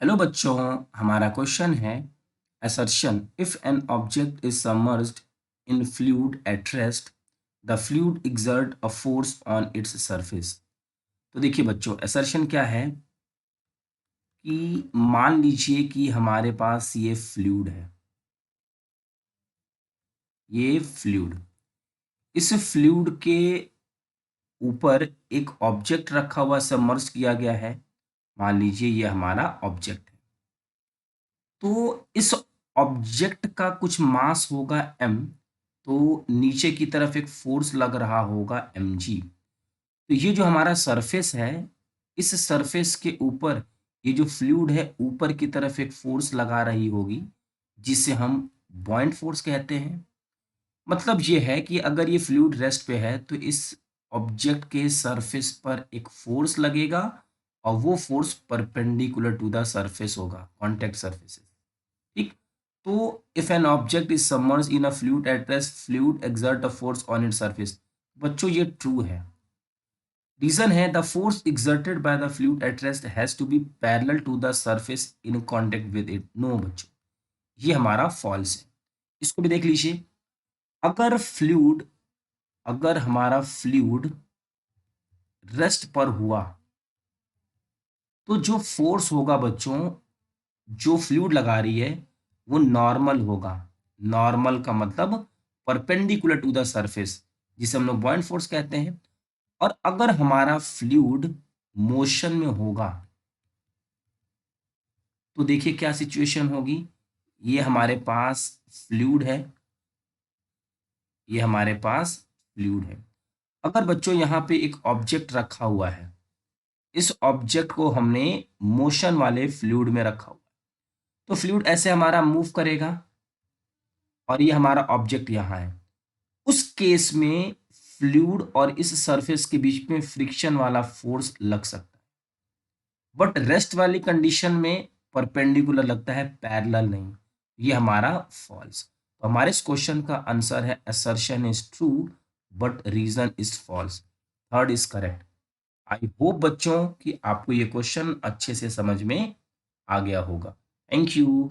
Hello बच्चों, हमारा question है assertion if an object is submerged in fluid at rest the fluid exert a force on its surface। तो देखिए बच्चों, assertion क्या है कि मान लीजिए कि हमारे पास ये फ्लूइड है। ये फ्लूइड, इस फ्लूइड के ऊपर एक ऑब्जेक्ट रखा हुआ, सबमर्ज किया गया है। मान लीजिए ये हमारा ऑब्जेक्ट है। तो इस ऑब्जेक्ट का कुछ मास होगा m, तो नीचे की तरफ एक फोर्स लग रहा होगा mg। तो ये जो हमारा सरफेस है, इस सरफेस के ऊपर ये जो फ्लूइड है ऊपर की तरफ एक फोर्स लगा रही होगी, जिसे हम बॉयंट फोर्स कहते हैं। मतलब ये है कि अगर ये फ्लूइड रेस्ट पे है तो इस ऑब्जेक्ट के सरफेस पर एक फोर्स लगेगा और वो force perpendicular to the surface होगा, कॉन्टैक्ट सरफेस। ठीक। तो if an object is submerge in a fluid at rest fluid exert a force on its surface. बच्चों ये ट्रू है। रीजन है the force exerted by the fluid at rest has to be parallel to the surface in contact with it. No बच्चों, ये हमारा false है। इसको भी देख लीजिए। अगर फ्लूइड, अगर हमारा फ्लूइड रेस्ट पर हुआ तो जो फोर्स होगा बच्चों, जो फ्लूइड लगा रही है वो नॉर्मल होगा। नॉर्मल का मतलब परपेंडिकुलर टू द सरफेस, जिसे हम लोग बॉयंट फोर्स कहते हैं। और अगर हमारा फ्लूइड मोशन में होगा तो देखिए क्या सिचुएशन होगी। ये हमारे पास फ्लूइड है, ये हमारे पास फ्लूइड है। अगर बच्चों यहाँ पे एक ऑब्जेक्ट रखा हुआ है, इस ऑब्जेक्ट को हमने मोशन वाले फ्लूइड में रखा हुआ, तो फ्लूइड ऐसे हमारा मूव करेगा और ये हमारा ऑब्जेक्ट यहाँ है। उस केस में फ्लूइड और इस सरफेस के बीच में फ्रिक्शन वाला फोर्स लग सकता है, बट रेस्ट वाली कंडीशन में परपेंडिकुलर लगता है, पैरेलल नहीं। ये हमारा फॉल्स। तो हमारे इस क्वेश्चन का आंसर है assertion is true but reason is false. Third is correct. I hope बच्चों कि आपको ये क्वेश्चन अच्छे से समझ में आ गया होगा। Thank you.